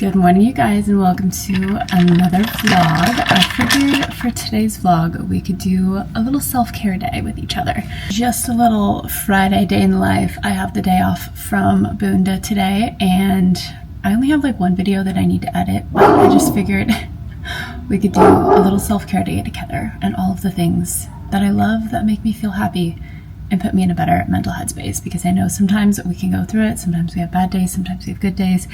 Good morning, you guys, and welcome to another vlog. I figured for today's vlog we could do a little self-care day with each other. Just a little Friday day in the life. I have the day off from Boonda today, and I only have like one video that I need to edit, but I just figured we could do a little self-care day together and all of the things that I love that make me feel happy and put me in a better mental headspace, because I know sometimes we can go through it, sometimes we have bad days, sometimes we have good days,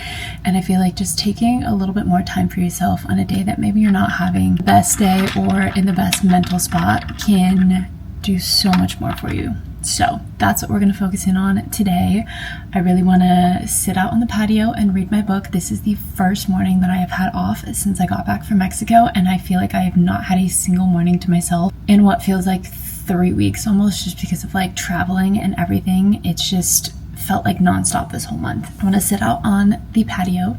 and I feel like just taking a little bit more time for yourself on a day that maybe you're not having the best day or in the best mental spot can do so much more for you. So that's what we're going to focus in on today. I really want to sit out on the patio and read my book. This is the first morning that I have had off since I got back from Mexico, and I feel like I have not had a single morning to myself in what feels like 3 weeks almost, just because of like traveling and everything. It's just felt like nonstop this whole month. I want to sit out on the patio,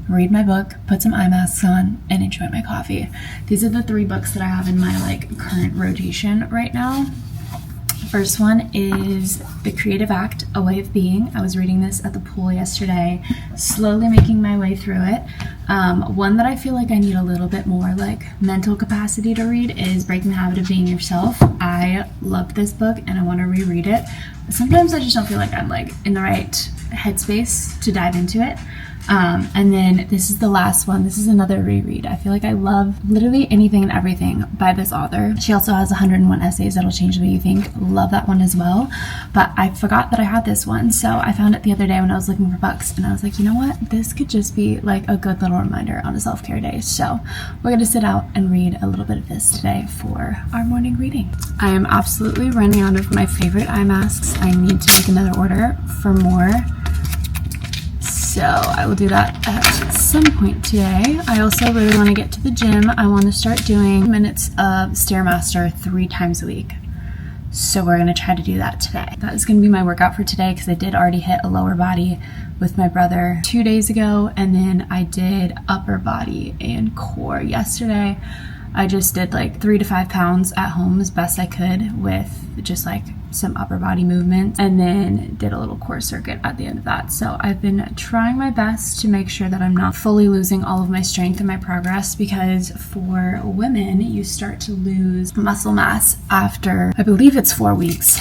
read my book, put some eye masks on, and enjoy my coffee. These are the 3 books that I have in my like current rotation right now. First one is The Creative Act, A Way of Being. I was reading this at the pool yesterday, slowly making my way through it. One that I feel like I need a little bit more like mental capacity to read is Breaking the Habit of Being Yourself. I loved this book and I want to reread it. But sometimes I just don't feel like I'm like in the right headspace to dive into it. And then this is the last one. This is another reread. I feel like I love literally anything and everything by this author. She also has 101 essays that'll change the way you think. Love that one as well. But I forgot that I had this one, so I found it the other day when I was looking for books, and I was like, you know what? This could just be like a good little reminder on a self-care day. So we're going to sit out and read a little bit of this today for our morning reading. I am absolutely running out of my favorite eye masks. I need to make another order for more. So I will do that at some point today. I also really want to get to the gym. I want to start doing minutes of Stairmaster 3 times a week. So we're going to try to do that today. That is going to be my workout for today, because I did already hit a lower body with my brother 2 days ago, and then I did upper body and core yesterday. I just did like 3 to 5 pounds at home as best I could with just like some upper body movements, and then did a little core circuit at the end of that. So I've been trying my best to make sure that I'm not fully losing all of my strength and my progress, because for women you start to lose muscle mass after I believe it's 4 weeks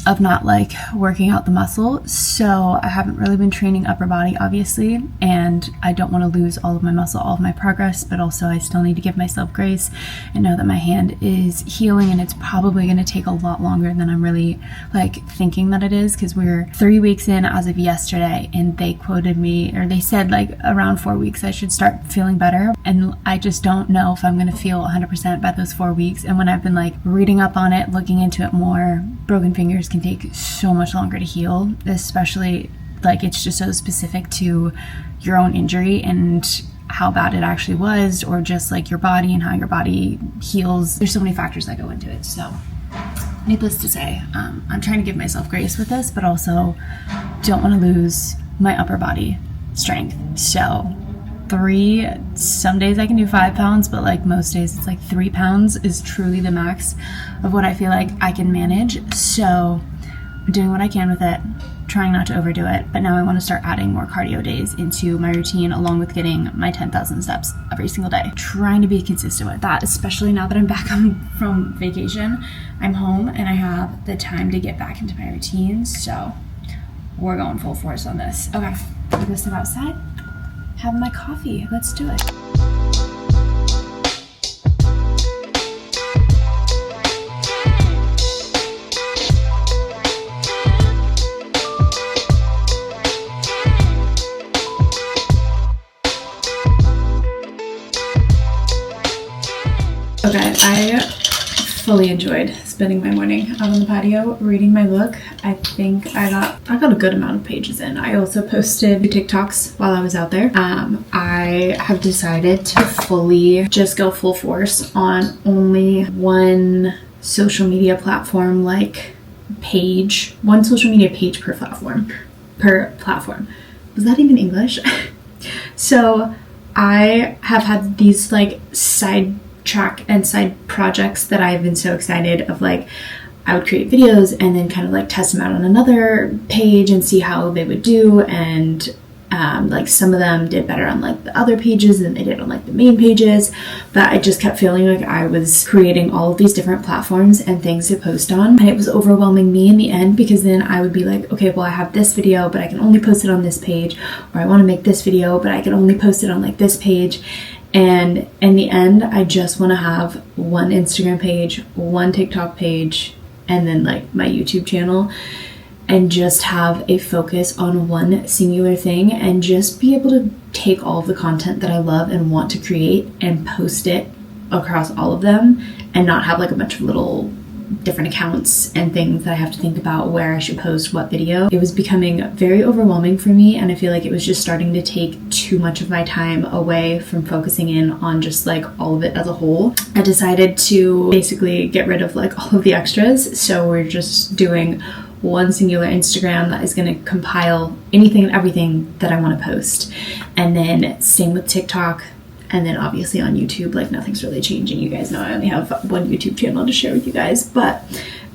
of not like working out the muscle. So I haven't really been training upper body, obviously, and I don't want to lose all of my muscle, all of my progress, but also I still need to give myself grace and know that my hand is healing, and it's probably going to take a lot longer than I'm really like thinking that it is, because we're 3 weeks in as of yesterday, and they quoted me, or they said like around 4 weeks I should start feeling better, and I just don't know if I'm going to feel 100% by those 4 weeks. And when I've been like reading up on it, looking into it more, broken fingers can take so much longer to heal, especially like it's just so specific to your own injury and how bad it actually was, or just like your body and how your body heals. There's so many factors that go into it. So needless to say, I'm trying to give myself grace with this, but also don't want to lose my upper body strength. So 3, some days I can do 5 pounds, but like most days it's like 3 pounds is truly the max of what I feel like I can manage. So I'm doing what I can with it, trying not to overdo it, but now I want to start adding more cardio days into my routine, along with getting my 10,000 steps every single day. Trying to be consistent with that, especially now that I'm back from vacation. I'm home and I have the time to get back into my routine, so we're going full force on this. Okay, I'm gonna step outside, have my coffee. Let's do it. Okay, I fully enjoyed spending my morning out on the patio reading my book. I think I got a good amount of pages in. I also posted TikToks while I was out there. I have decided to fully just go full force on only one social media platform, like one social media page per platform. Was that even English? So I have had these like side projects that I've been so excited of. Like I would create videos and then kind of like test them out on another page and see how they would do, and Like some of them did better on like the other pages than they did on like the main pages, but I just kept feeling like I was creating all of these different platforms and things to post on, and it was overwhelming me in the end, because then I would be like, okay, well I have this video but I can only post it on this page, or I want to make this video but I can only post it on like this page. And in the end, I just want to have one Instagram page, one TikTok page, and then like my YouTube channel, and just have a focus on one singular thing, and just be able to take all of the content that I love and want to create and post it across all of them, and not have like a bunch of little different accounts and things that I have to think about where I should post what video. It was becoming very overwhelming for me, and I feel like it was just starting to take too much of my time away from focusing in on just like all of it as a whole. I decided to basically get rid of like all of the extras, so we're just doing one singular Instagram that is going to compile anything and everything that I want to post. And then same with TikTok, and then obviously on YouTube, like nothing's really changing. You guys know I only have one YouTube channel to share with you guys, but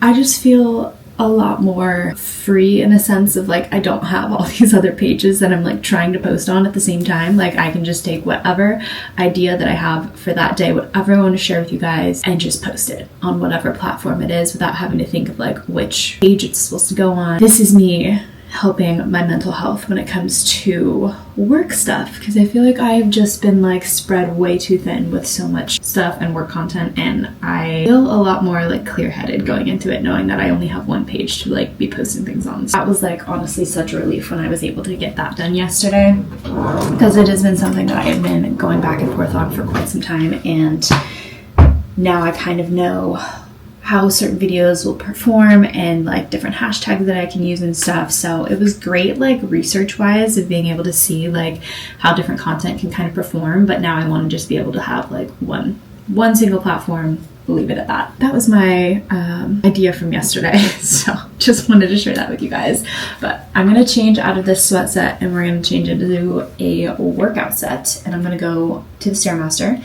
I just feel a lot more free in a sense of like I don't have all these other pages that I'm like trying to post on at the same time. Like I can just take whatever idea that I have for that day, whatever I want to share with you guys, and just post it on whatever platform it is without having to think of like which page it's supposed to go on. This is me helping my mental health when it comes to work stuff, because I feel like I've just been like spread way too thin with so much stuff and work content, and I feel a lot more like clear-headed going into it, knowing that I only have one page to like be posting things on. So that was like honestly such a relief when I was able to get that done yesterday, because it has been something that I have been going back and forth on for quite some time, and now I kind of know how certain videos will perform and like different hashtags that I can use and stuff. So it was great like research wise of being able to see like how different content can kind of perform, but now I want to just be able to have like one single platform, leave it at that. That was my idea from yesterday, so just wanted to share that with you guys. But I'm going to change out of this sweat set and we're going to change into a workout set, and I'm going to go to the Stairmaster.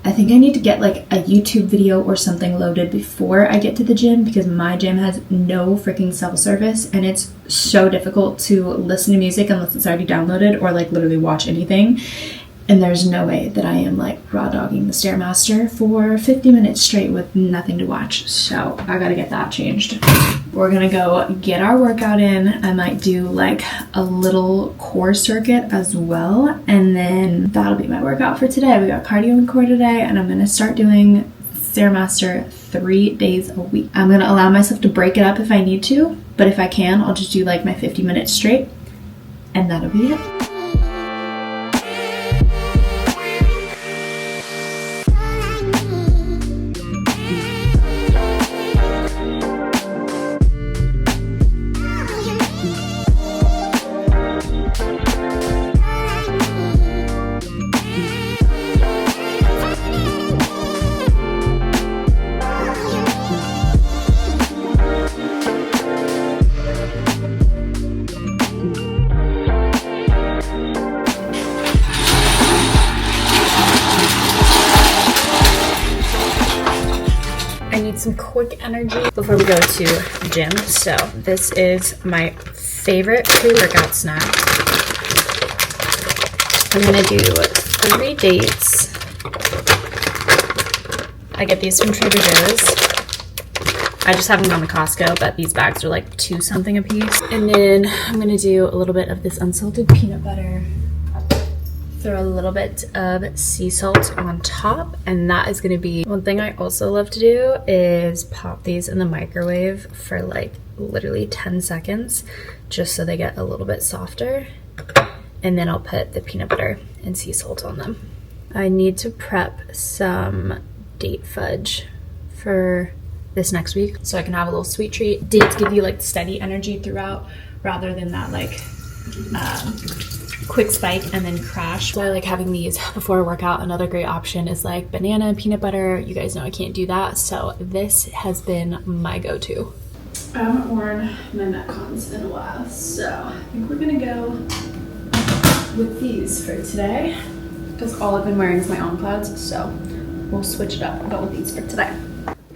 I think I need to get like a YouTube video or something loaded before I get to the gym, because my gym has no freaking cell service, and it's so difficult to listen to music unless it's already downloaded, or like literally watch anything. And there's no way that I am like raw dogging the Stairmaster for 50 minutes straight with nothing to watch. So I gotta get that changed. We're gonna go get our workout in. I might do like a little core circuit as well, and then that'll be my workout for today. We got cardio and core today, and I'm gonna start doing Stairmaster 3 days a week. I'm gonna allow myself to break it up if I need to, but if I can, I'll just do like my 50 minutes straight, and that'll be it. Some quick energy before we go to the gym. So this is my favorite pre-workout snack. I'm gonna do 3 dates. I get these from Trader Joe's. I just haven't gone to Costco, but these bags are like $2 something a piece. And then I'm gonna do a little bit of this unsalted peanut butter. Throw a little bit of sea salt on top, and that is going to be one thing I also love to do, is pop these in the microwave for like literally 10 seconds just so they get a little bit softer, and then I'll put the peanut butter and sea salt on them. I need to prep some date fudge for this next week so I can have a little sweet treat. Dates give you like steady energy throughout rather than that like quick spike and then crash. So I like having these before a workout. Another great option is like banana and peanut butter. You guys know I can't do that, so this has been my go-to. I haven't worn my Metcons in a while, so I think we're gonna go with these for today, because all I've been wearing is my On Clouds, so we'll switch it up and go with these for today.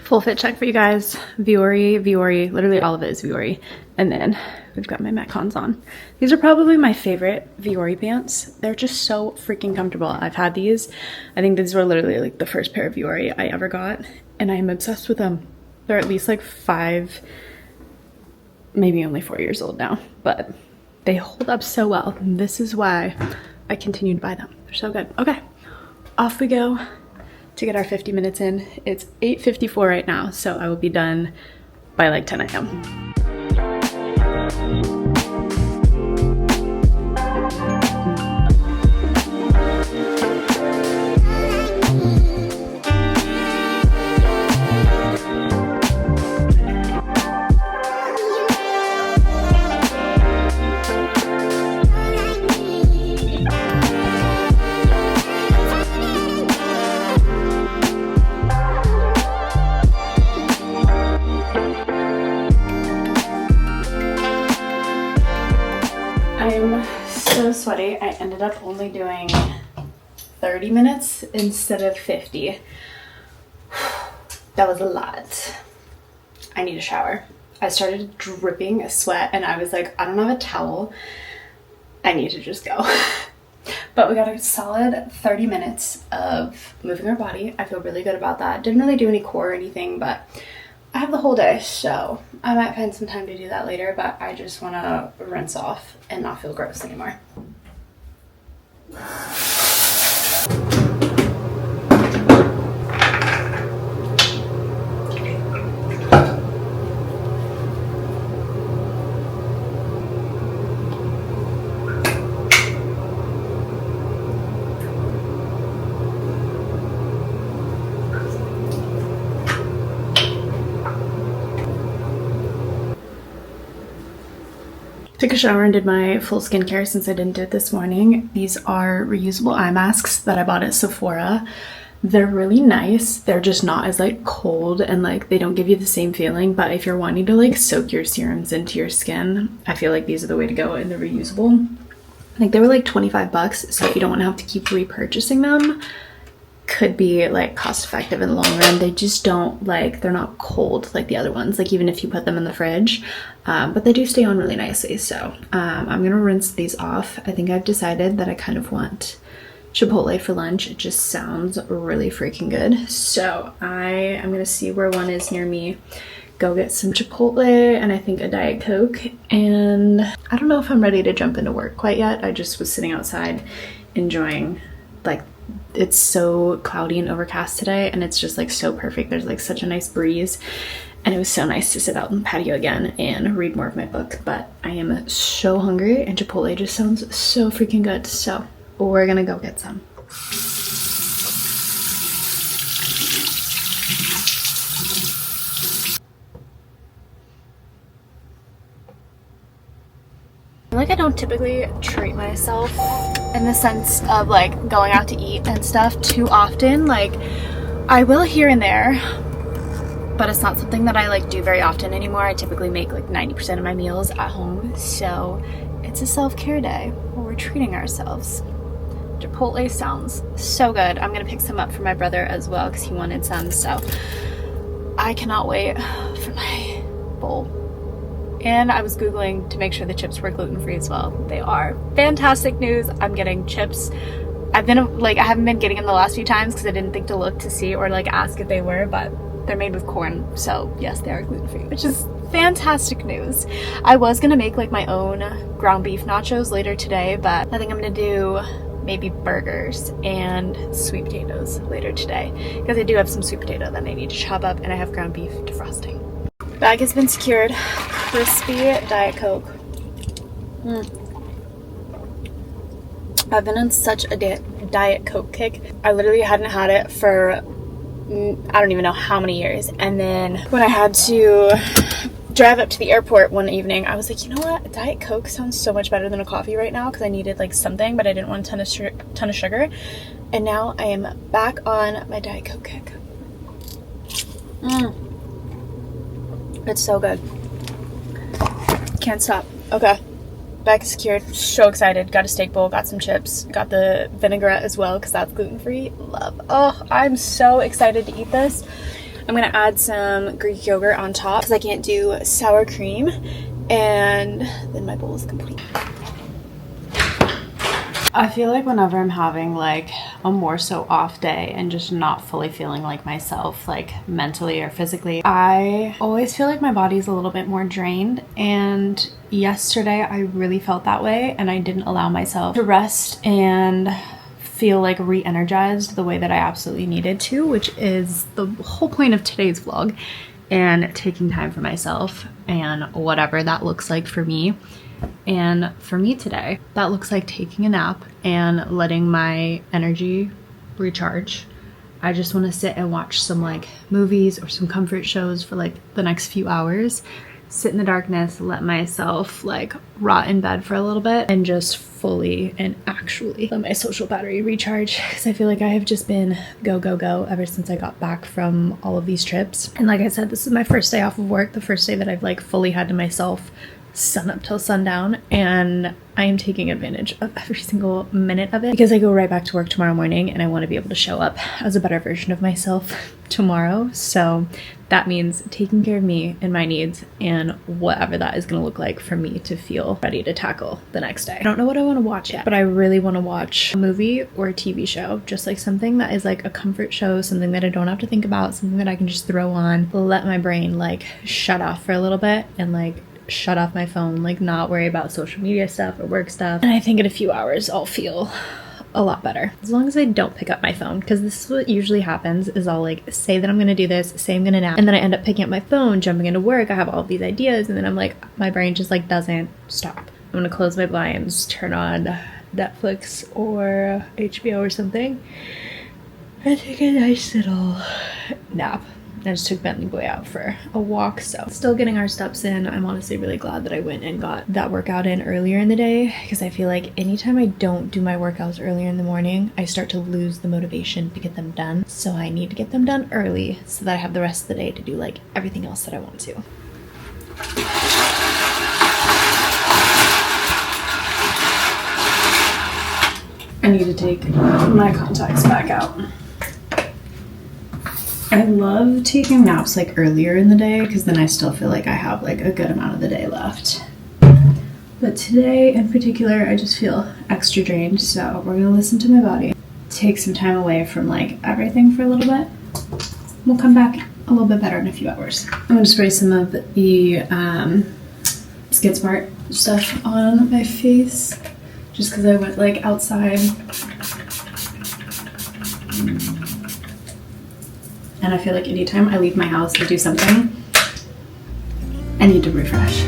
Full fit check for you guys. Vuori, literally all of it is Vuori. And then we've got my Metcons on. These are probably my favorite Vuori pants. They're just so freaking comfortable. I've had these. I think these were literally like the first pair of Vuori I ever got, and I am obsessed with them. They're at least like 5, maybe only 4 years old now, but they hold up so well. And this is why I continue to buy them. They're so good. Okay, off we go to get our 50 minutes in. It's 8:54 right now, so I will be done by like 10 a.m. I'm so sweaty. I ended up only doing 30 minutes instead of 50. That was a lot. I need a shower. I started dripping sweat and I was like, I don't have a towel. I need to just go. But we got a solid 30 minutes of moving our body. I feel really good about that. Didn't really do any core or anything, but I have the whole day, so I might find some time to do that later, but I just want to rinse off and not feel gross anymore. Took a shower and did my full skincare since I didn't do it this morning. These are reusable eye masks that I bought at Sephora. They're really nice. They're just not as like cold and like they don't give you the same feeling, but if you're wanting to like soak your serums into your skin, I feel like these are the way to go, and they're reusable. I think they were like 25 bucks, so if you don't want to have to keep repurchasing them, could be like cost effective in the long run. They just don't like, they're not cold like the other ones, like even if you put them in the fridge, but they do stay on really nicely. So I'm gonna rinse these off. I think I've decided that I kind of want Chipotle for lunch. It just sounds really freaking good. So I am gonna see where one is near me, go get some Chipotle and I think a Diet Coke. And I don't know if I'm ready to jump into work quite yet. I just was sitting outside enjoying, like, it's so cloudy and overcast today and it's just like so perfect. There's like such a nice breeze and it was so nice to sit out on the patio again and read more of my book. But I am so hungry and Chipotle just sounds so freaking good, so we're gonna go get some. Like I don't typically treat myself in the sense of like going out to eat and stuff too often. Like I will here and there, but it's not something that I like do very often anymore. I typically make like 90% of my meals at home, so it's a self-care day where we're treating ourselves. Chipotle sounds so good. I'm gonna pick some up for my brother as well because he wanted some, so I cannot wait for my bowl. And I was Googling to make sure the chips were gluten-free as well. They are. Fantastic news. I'm getting chips. I haven't been getting them the last few times because I didn't think to look to see or like ask if they were, but they're made with corn. So yes, they are gluten-free, which is fantastic news. I was gonna make like my own ground beef nachos later today, but I think I'm gonna do maybe burgers and sweet potatoes later today because I do have some sweet potato that I need to chop up and I have ground beef defrosting. Bag has been secured. Crispy Diet Coke. I've been on such a Diet Coke kick. I literally hadn't had it for I don't even know how many years. And then when I had to drive up to the airport one evening, I was like, you know what? Diet Coke sounds so much better than a coffee right now because I needed like something, but I didn't want a ton of sugar. And now I am back on my Diet Coke kick. It's so good. Can't stop. Okay. Bag is secured. So excited. Got a steak bowl. Got some chips. Got the vinaigrette as well because that's gluten-free. Love. Oh, I'm so excited to eat this. I'm gonna add some Greek yogurt on top because I can't do sour cream, and then my bowl is complete. I feel like whenever I'm having like a more so off day and just not fully feeling like myself, like mentally or physically, I always feel like my body's a little bit more drained. And yesterday I really felt that way, and I didn't allow myself to rest and feel like re-energized the way that I absolutely needed to, which is the whole point of today's vlog, and taking time for myself and whatever that looks like for me. And for me today, that looks like taking a nap and letting my energy recharge. I just want to sit and watch some like movies or some comfort shows for like the next few hours, sit in the darkness, let myself like rot in bed for a little bit, and just fully and actually let my social battery recharge, because I feel like I have just been go ever since I got back from all of these trips. And like I said, this is my first day off of work, the first day that I've like fully had to myself sun up till sundown, and I am taking advantage of every single minute of it because I go right back to work tomorrow morning, and I want to be able to show up as a better version of myself tomorrow. So that means taking care of me and my needs, and whatever that is going to look like for me to feel ready to tackle the next day. I don't know what I want to watch yet, but I really want to watch a movie or a TV show, just like something that is like a comfort show, something that I don't have to think about, something that I can just throw on, let my brain like shut off for a little bit, and like shut off my phone, like not worry about social media stuff or work stuff. And I think in a few hours I'll feel a lot better, as long as I don't pick up my phone, because this is what usually happens, is I'll like say that I'm gonna do this, say I'm gonna nap, and then I end up picking up my phone, jumping into work. I have all of these ideas, and then I'm like, my brain just like doesn't stop. I'm gonna close my blinds, turn on Netflix or HBO or something, and take a nice little nap. I just took Bentley Boy out for a walk, so still getting our steps in. I'm honestly really glad that I went and got that workout in earlier in the day, because I feel like anytime I don't do my workouts earlier in the morning, I start to lose the motivation to get them done. So I need to get them done early so that I have the rest of the day to do like everything else that I want to. I need to take my contacts back out. I love taking naps like earlier in the day, because then I still feel like I have like a good amount of the day left. But today in particular, I just feel extra drained, so we're gonna listen to my body. Take some time away from like everything for a little bit. We'll come back a little bit better in a few hours. I'm gonna spray some of the Skid Smart stuff on my face, just because I went like outside. And I feel like anytime I leave my house to do something, I need to refresh.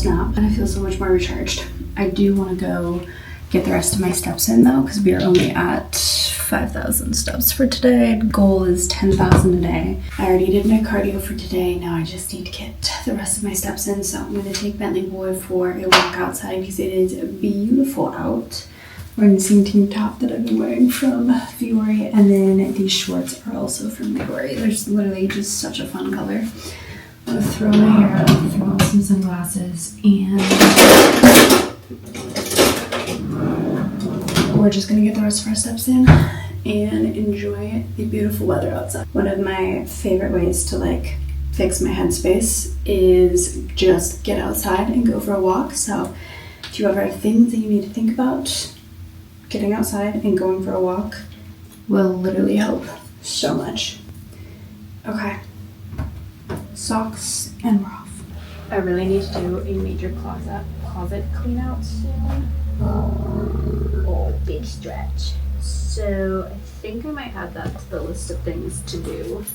Nap, and I feel so much more recharged. I do want to go get the rest of my steps in though, because we are only at 5,000 steps for today. Goal is 10,000 a day. I already did my cardio for today. Now I just need to get the rest of my steps in. So I'm going to take Bentley Boy for a walk outside because it is beautiful out. Wearing the same tank top that I've been wearing from Fiore, and then these shorts are also from Fiore. They're just literally just such a fun color. I'm going to throw my hair up, throw on some sunglasses, and we're just going to get the rest of our steps in and enjoy the beautiful weather outside. One of my favorite ways to like fix my headspace is just get outside and go for a walk. So if you ever have things that you need to think about, getting outside and going for a walk will literally help so much. Okay, socks, and we're off. I really need to do a major closet clean out soon. Oh, big stretch. So I think I might add that to the list of things to do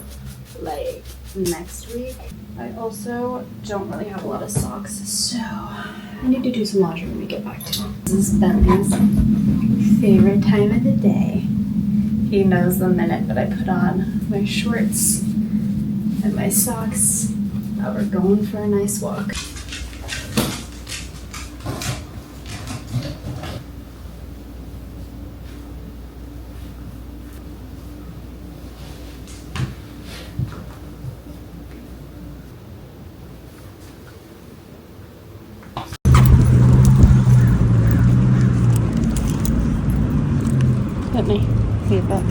like next week. I also don't really have a lot of socks, so I need to do some laundry when we get back to it. This is Bentley's favorite time of the day. He knows the minute that I put on my shorts and my socks that we're going for a nice walk. Bentley, get back.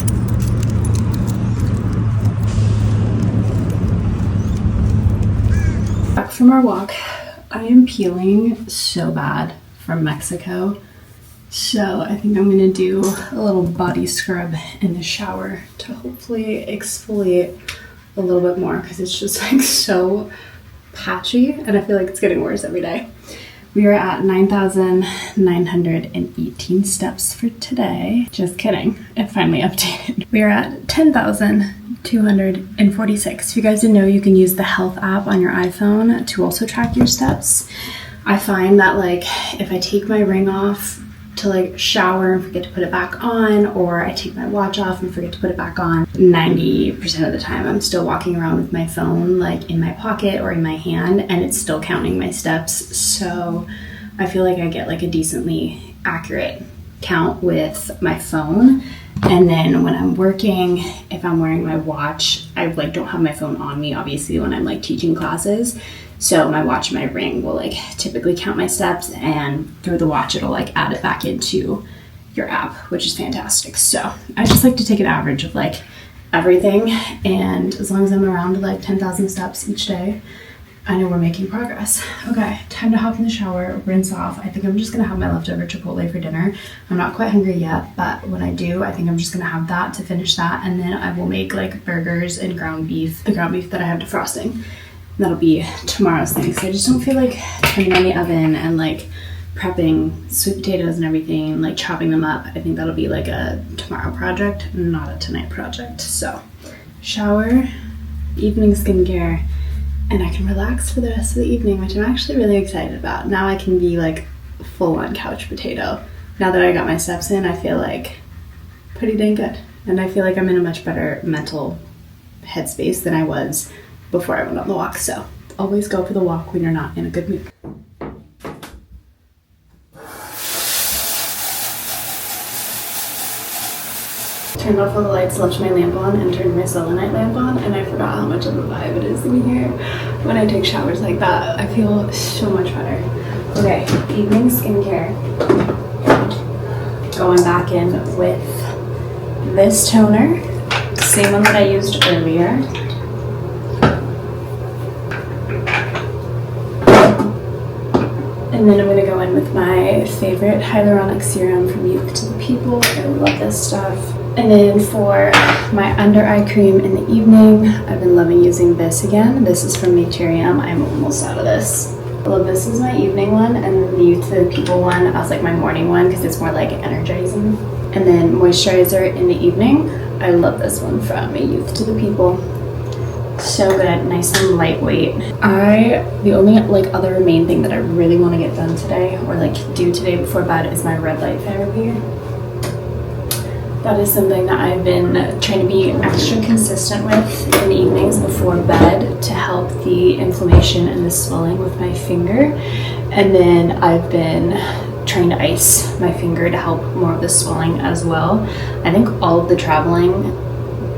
Back from our walk. I am peeling so bad from Mexico, so I think I'm gonna do a little body scrub in the shower to hopefully exfoliate a little bit more, because it's just like so patchy and I feel like it's getting worse every day. We are at 9,918 steps for today. Just kidding, it finally updated. We are at 10,246. If you guys didn't know, you can use the health app on your iPhone to also track your steps. I find that like if I take my ring off to like shower and forget to put it back on, or I take my watch off and forget to put it back on, 90% of the time I'm still walking around with my phone like in my pocket or in my hand, and it's still counting my steps. So I feel like I get like a decently accurate count with my phone. And then when I'm working, if I'm wearing my watch, I like don't have my phone on me obviously when I'm like teaching classes. So my watch and my ring will like typically count my steps, and through the watch it'll like add it back into your app, which is fantastic. So I just like to take an average of like everything, and as long as I'm around like 10,000 steps each day, I know we're making progress. Okay, time to hop in the shower, rinse off. I think I'm just gonna have my leftover Chipotle for dinner. I'm not quite hungry yet, but when I do, I think I'm just gonna have that to finish that, and then I will make like burgers and ground beef, the ground beef that I have defrosting. That'll be tomorrow's thing. So I just don't feel like turning on the oven and like prepping sweet potatoes and everything, and like chopping them up. I think that'll be like a tomorrow project, not a tonight project. So shower, evening skincare, and I can relax for the rest of the evening, which I'm actually really excited about. Now I can be like full on couch potato. Now that I got my steps in, I feel like pretty dang good. And I feel like I'm in a much better mental headspace than I was before I went on the walk. So always go for the walk when you're not in a good mood. Turned off all the lights, left my lamp on, and turned my selenite lamp on, and I forgot how much of a vibe it is in here. When I take showers like that, I feel so much better. Okay, evening skincare. Going back in with this toner, same one that I used earlier. And then I'm going to go in with my favorite hyaluronic serum from Youth to the People. I love this stuff. And then for my under eye cream in the evening, I've been loving using this again. This is from Naturium. I'm almost out of this. Well, this is my evening one, and then the Youth to the People one, I was like my morning one because it's more like energizing. And then moisturizer in the evening. I love this one from Youth to the People. So good, nice and lightweight. The only like other main thing that I really want to get done today, or like do today before bed, is my red light therapy. That is something that I've been trying to be extra consistent with in the evenings before bed to help the inflammation and the swelling with my finger. And then I've been trying to ice my finger to help more of the swelling as well. I think all of the traveling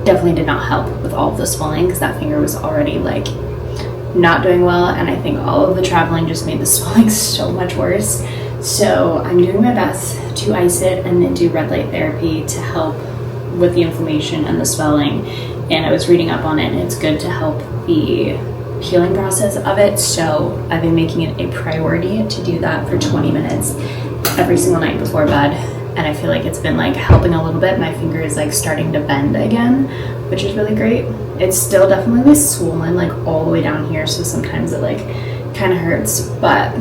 definitely did not help with all of the swelling because that finger was already like not doing well, and I think all of the traveling just made the swelling so much worse. So I'm doing my best to ice it and then do red light therapy to help with the inflammation and the swelling. And I was reading up on it, and it's good to help the healing process of it. So I've been making it a priority to do that for 20 minutes every single night before bed. And I feel like it's been like helping a little bit. My finger is like starting to bend again, which is really great. It's still definitely swollen like all the way down here, so sometimes it like kind of hurts, but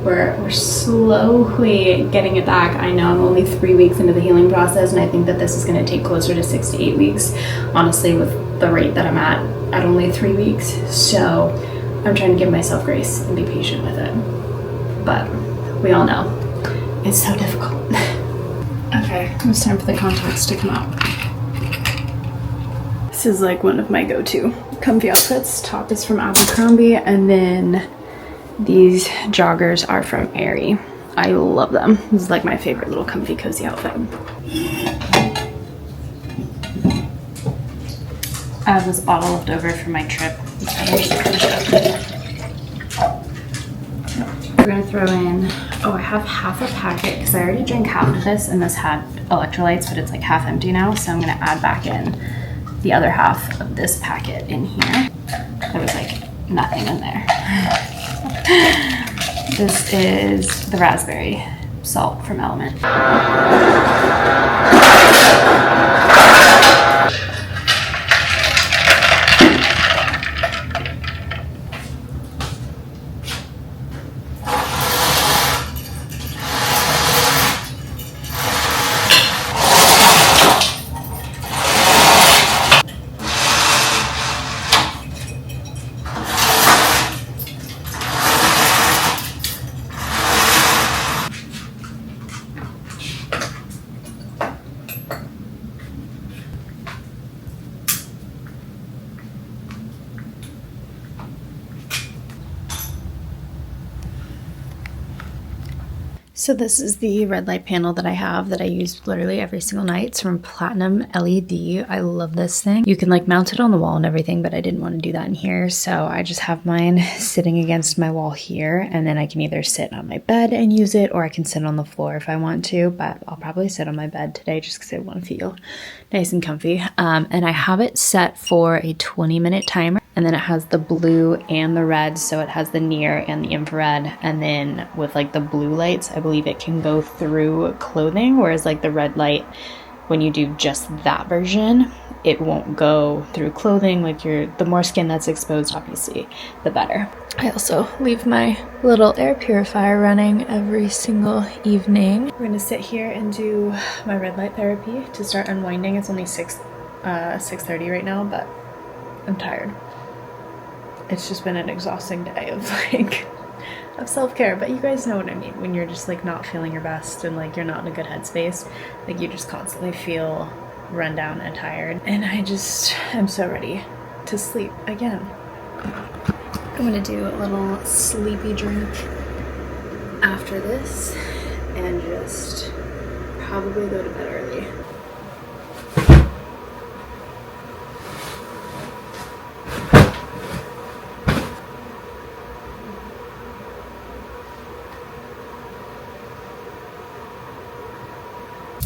we're slowly getting it back. I know I'm only 3 weeks into the healing process, and I think that this is going to take closer to 6 to 8 weeks, honestly, with the rate that I'm at only 3 weeks. So I'm trying to give myself grace and be patient with it, but we all know it's so difficult. Okay, it's time for the contacts to come out. This is like one of my go-to comfy outfits. Top is from Abercrombie, and then these joggers are from Aerie. I love them. This is like my favorite little comfy cozy outfit. I have this bottle left over from my trip. We're gonna throw in, I have half a packet because I already drank half of this, and this had electrolytes, but it's like half empty now. So I'm gonna add back in the other half of this packet in here. There was like nothing in there. This is the raspberry salt from Element. So this is the red light panel that I have that I use literally every single night. It's from Platinum LED. I love this thing. You can like mount it on the wall and everything, but I didn't want to do that in here. So I just have mine sitting against my wall here, and then I can either sit on my bed and use it, or I can sit on the floor if I want to, but I'll probably sit on my bed today just because I want to feel nice and comfy. And I have it set for a 20-minute timer. And then it has the blue and the red, so it has the near and the infrared. And then with like the blue lights, I believe it can go through clothing, whereas like the red light, when you do just that version, it won't go through clothing. Like the more skin that's exposed, obviously, the better. I also leave my little air purifier running every single evening. We're gonna sit here and do my red light therapy to start unwinding. It's only 6:30 right now, but I'm tired. It's just been an exhausting day of self-care, but you guys know what I mean when you're just like not feeling your best and like you're not in a good headspace. Like you just constantly feel run down and tired, and I just am so ready to sleep again. I'm gonna do a little sleepy drink after this and just probably go to bed early.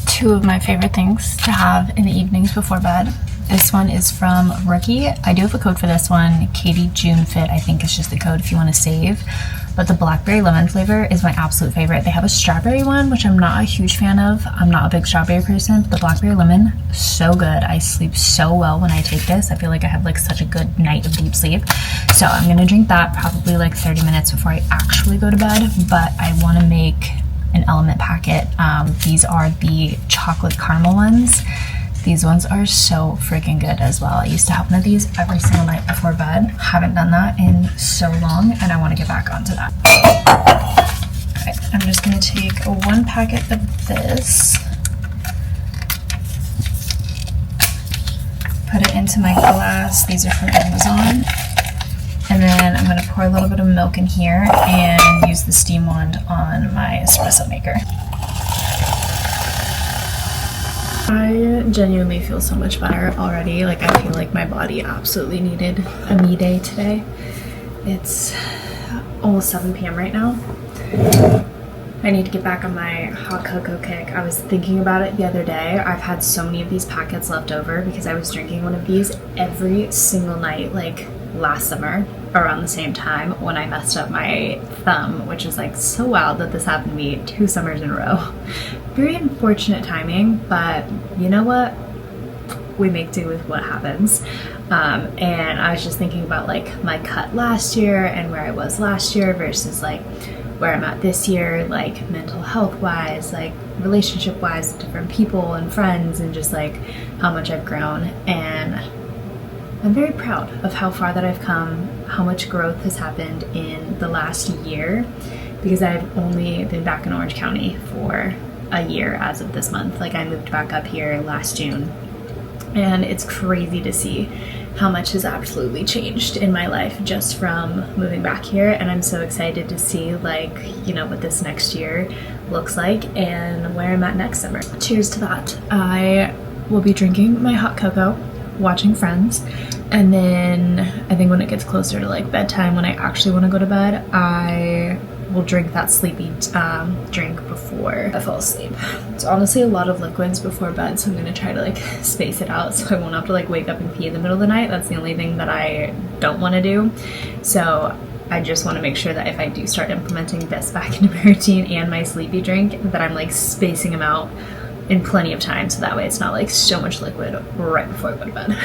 Two of my favorite things to have in the evenings before bed. This one is from Rookie. I do have a code for this one. Katie June Fit, I think is just the code if you want to save. But the blackberry lemon flavor is my absolute favorite. They have a strawberry one, which I'm not a huge fan of. I'm not a big strawberry person, but the blackberry lemon, so good. I sleep so well when I take this. I feel like I have like such a good night of deep sleep. So I'm gonna drink that probably like 30 minutes before I actually go to bed, but I wanna make an Element packet. These are the chocolate caramel ones. These ones are so freaking good as well. I used to have one of these every single night before bed. Haven't done that in so long, and I want to get back onto that. Alright, I'm just going to take one packet of this, put it into my glass. These are from Amazon. And then I'm going to pour a little bit of milk in here and use the steam wand on my espresso maker. I genuinely feel so much better already. Like, I feel like my body absolutely needed a me day today. It's almost 7 p.m. right now. I need to get back on my hot cocoa kick. I was thinking about it the other day. I've had so many of these packets left over because I was drinking one of these every single night, like last summer around the same time when I messed up my thumb, which is like so wild that this happened to me 2 summers in a row. Very unfortunate timing, but you know what? We make do with what happens. And I was just thinking about like my cut last year and where I was last year versus like where I'm at this year, like mental health wise, like relationship wise, different people and friends, and just like how much I've grown. And I'm very proud of how far that I've come, how much growth has happened in the last year, because I've only been back in Orange County for a year as of this month. Like, I moved back up here last June, and it's crazy to see how much has absolutely changed in my life just from moving back here. And I'm so excited to see, like, you know, what this next year looks like and where I'm at next summer. Cheers to that. I will be drinking my hot cocoa, watching Friends, and then I think when it gets closer to like bedtime, when I actually want to go to bed, I will drink that sleepy drink before I fall asleep. It's honestly a lot of liquids before bed, so I'm gonna try to like space it out so I won't have to like wake up and pee in the middle of the night. That's the only thing that I don't want to do. So I just want to make sure that if I do start implementing this back into my routine and my sleepy drink, that I'm like spacing them out in plenty of time, so that way it's not like so much liquid right before I go to bed.